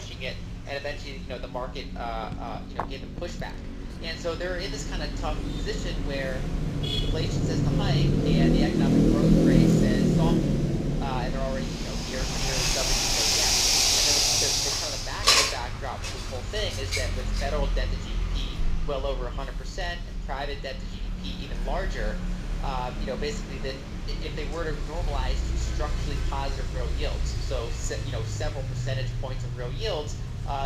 pushing it, and eventually, the market, gave them pushback. And so they're in this kind of tough position where inflation says to hike and the economic growth rate says soften. And they're already, near double digit again. And then the kind of the macro backdrop to this whole thing is that with federal debt to GDP well over 100% and private debt to GDP even larger, basically that if they were to normalize to structurally positive real yields, so several percentage points of real yields,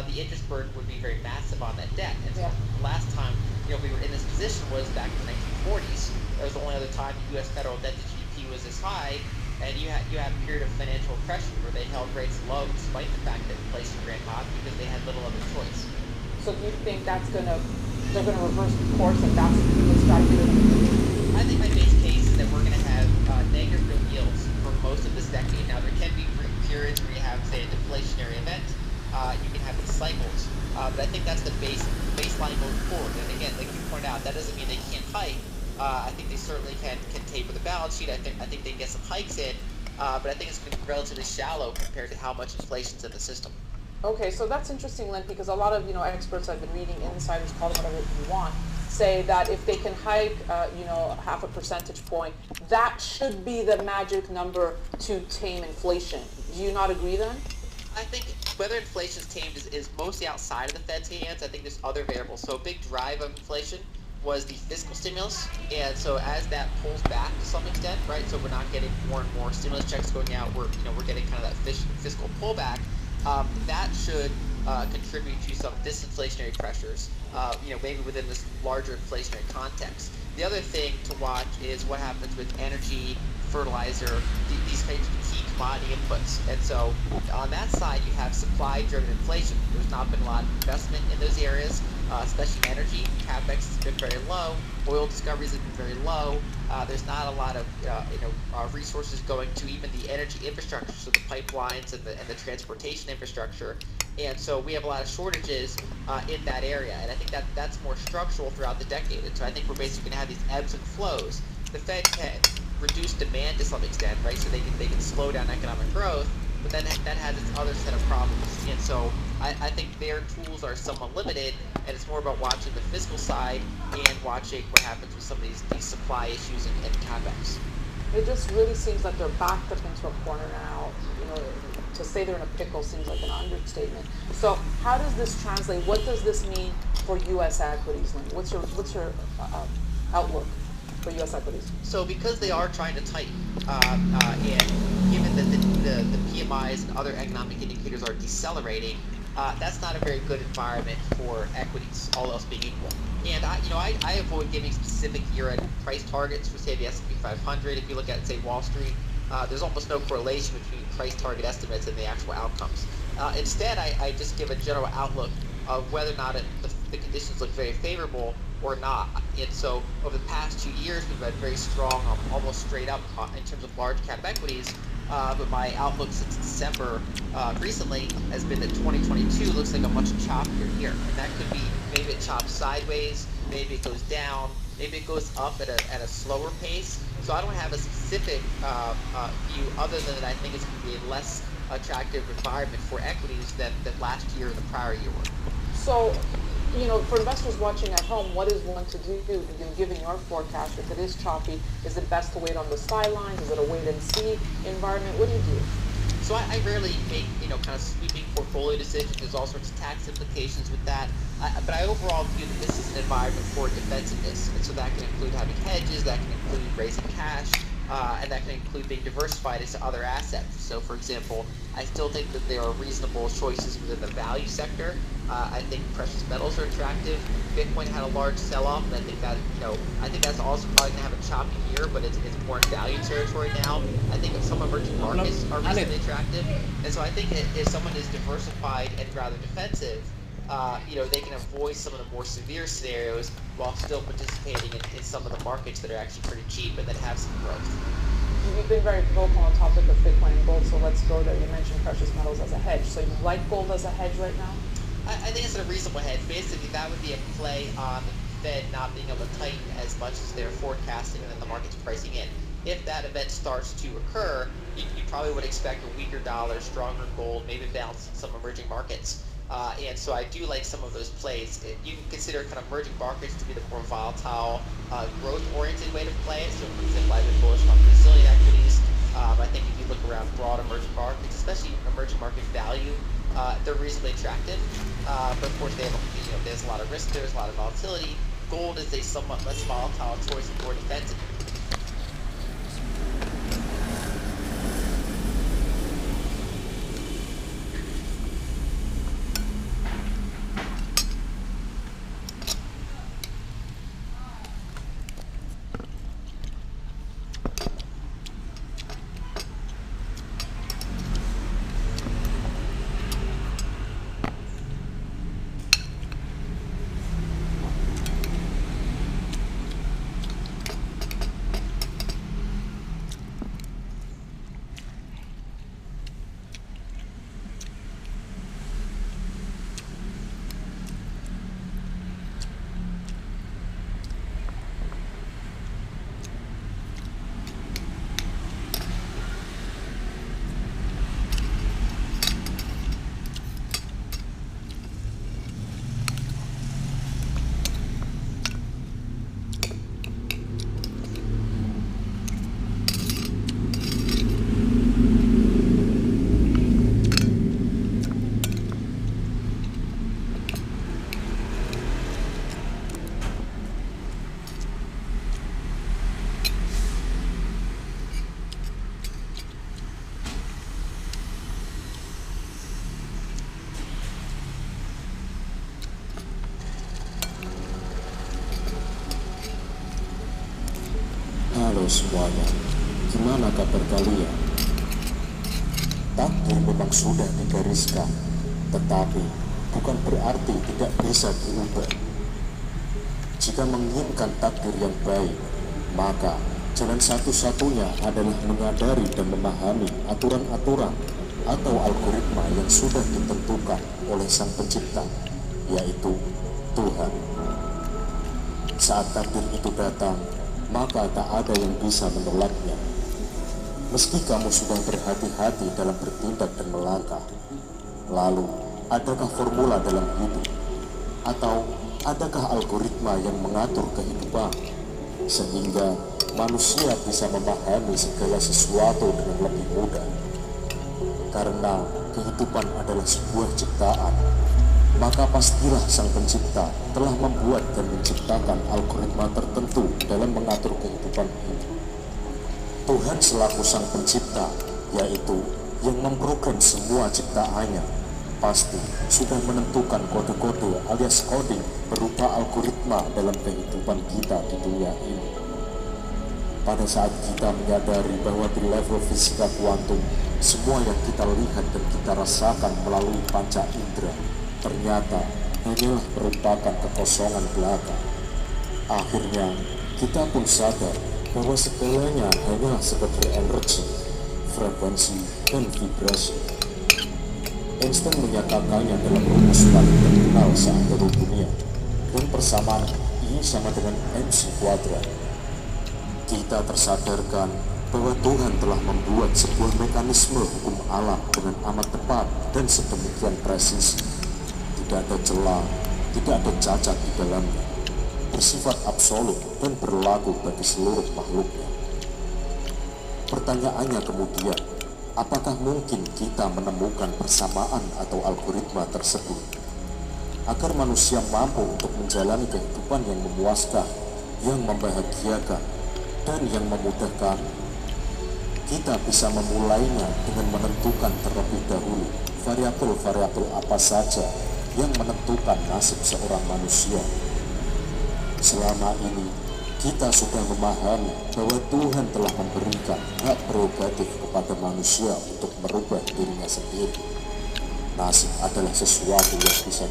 the interest burden would be very massive on that debt. And so the last time we were in this position was back in the 1940s. That was the only other time U.S. federal debt to GDP was this high, and you had a period of financial oppression where they held rates low despite the fact that inflation ran hot because they had little other choice. So do you think they're gonna reverse course and that's the strategy they're gonna do? I think my base case is that we're going to have negative real yields for most of this decade. Now, there can be periods where you have, say, a deflationary event. You can have these cycles. But I think that's the baseline going forward. And again, like you pointed out, that doesn't mean they can't hike. I think they certainly can taper the balance sheet. I think they can get some hikes in. But I think it's going to be relatively shallow compared to how much inflation's in the system. Okay, so that's interesting, Lynn, because a lot of experts I've been reading, insiders, call them whatever you want, say that if they can hike, half a percentage point, that should be the magic number to tame inflation. Do you not agree then? I think whether inflation is tamed is mostly outside of the Fed's hands. I think there's other variables. So a big drive of inflation was the fiscal stimulus, and so as that pulls back to some extent, right? So we're not getting more and more stimulus checks going out. We're getting kind of that fiscal pullback. That should contribute to some disinflationary pressures, maybe within this larger inflationary context. The other thing to watch is what happens with energy, fertilizer, these kinds of key commodity inputs. And so on that side, you have supply-driven inflation. There's not been a lot of investment in those areas, especially energy. CapEx has been very low. Oil discoveries have been very low. There's not a lot of resources going to even the energy infrastructure, so the pipelines and the transportation infrastructure. And so we have a lot of shortages in that area. And I think that's more structural throughout the decade. And so I think we're basically going to have these ebbs and flows. The Fed can reduce demand to some extent, right? So they can slow down economic growth, but then that has its other set of problems. And so I think their tools are somewhat limited, and it's more about watching the fiscal side and watching what happens with some of these supply issues and CapEx. It just really seems like they're backed up into a corner now. To say they're in a pickle seems like an understatement. So how does this translate? What does this mean for U.S. equities, Lynn? What's your outlook for U.S. equities? So because they are trying to tighten, and given that the PMIs and other economic indicators are decelerating, that's not a very good environment for equities, all else being equal. And I avoid giving specific year-end price targets for, say, the S&P 500. If you look at, say, Wall Street, there's almost no correlation between price target estimates and the actual outcomes. Instead, I just give a general outlook of whether or not the conditions look very favorable or not. And so over the past 2 years, we've had very strong, almost straight up in terms of large cap equities. But my outlook since December recently has been that 2022 looks like a much choppier year. And that could be maybe it chops sideways, maybe it goes down, maybe it goes up at a slower pace. So I don't have a specific view other than that I think it's going to be a less attractive environment for equities than last year and the prior year were. So, for investors watching at home, what is one to do? Given your forecast, if it is choppy, is it best to wait on the sidelines? Is it a wait and see environment? What do you do? So I rarely make, kind of sweeping portfolio decisions. There's all sorts of tax implications with that. But I overall view that this is an environment for defensiveness. And so that can include having hedges, that can include raising cash, and that can include being diversified into other assets. So, for example, I still think that there are reasonable choices within the value sector. I think precious metals are attractive. Bitcoin had a large sell-off, and I think that's also probably going to have a choppy year, but it's more in value territory now. I think some emerging markets are reasonably attractive, and so I think if someone is diversified and rather defensive, they can avoid some of the more severe scenarios while still participating in some of the markets that are actually pretty cheap and that have some growth. You've been very vocal on the topic of Bitcoin and gold, so let's go there. You mentioned precious metals as a hedge. So you like gold as a hedge right now? I think it's a reasonable hedge. Basically, that would be a play on the Fed not being able to tighten as much as they're forecasting and then the market's pricing in. if that event starts to occur, you probably would expect a weaker dollar, stronger gold, maybe balance some emerging markets. And so I do like some of those plays. You can consider kind of emerging markets to be the more volatile, growth-oriented way to play it. So, for example, I've been bullish on Brazilian equities. I think if you look around broad emerging markets, especially emerging market value, they're reasonably attractive. But of course, there's a lot of risk. There's a lot of volatility. Gold is a somewhat less volatile choice and more defensive. Halo semuanya, gimana kabar kalian? Takdir memang sudah digariskan, tetapi bukan berarti tidak bisa diubah. Jika menginginkan takdir yang baik, maka jalan satu-satunya adalah menyadari dan memahami aturan-aturan atau algoritma yang sudah ditentukan oleh Sang Pencipta, yaitu Tuhan. Saat takdir itu datang, maka tak ada yang bisa menolaknya. Meski kamu sudah berhati-hati dalam bertindak dan melangkah, lalu adakah formula dalam hidup? Atau adakah algoritma yang mengatur kehidupan sehingga manusia bisa memahami segala sesuatu dengan lebih mudah? Karena kehidupan adalah sebuah ciptaan, maka pastilah Sang Pencipta telah membuat dan menciptakan algoritma tertentu dalam mengatur kehidupan ini. Tuhan selaku Sang Pencipta, yaitu yang memprogram semua ciptaannya, pasti sudah menentukan kode-kode alias coding berupa algoritma dalam kehidupan kita di dunia ini. Pada saat kita menyadari bahwa di level fisika kuantum, semua yang kita lihat dan kita rasakan melalui panca indera ternyata hanyalah merupakan kekosongan belaka. Akhirnya kita pun sadar bahwa segalanya hanyalah sekedar energi, frekuensi, dan vibrasi. Einstein menyatakannya dalam rumus paling terkenal seantero dunia, dan persamaan I sama dengan mc kuadrat. Kita tersadarkan bahwa Tuhan telah membuat sebuah mekanisme hukum alam dengan amat tepat dan sedemikian presisi. Tidak ada celah, tidak ada cacat di dalamnya, bersifat absolut dan berlaku bagi seluruh makhluknya. Pertanyaannya kemudian, apakah mungkin kita menemukan persamaan atau algoritma tersebut agar manusia mampu untuk menjalani kehidupan yang memuaskan, yang membahagiakan, dan yang memudahkan? Kita bisa memulainya dengan menentukan terlebih dahulu variabel-variabel apa saja yang menentukan nasib seorang manusia. Selama ini kita sudah memahami bahwa Tuhan telah memberikan hak prerogatif kepada manusia untuk merubah dirinya sendiri. Nasib adalah sesuatu yang bisa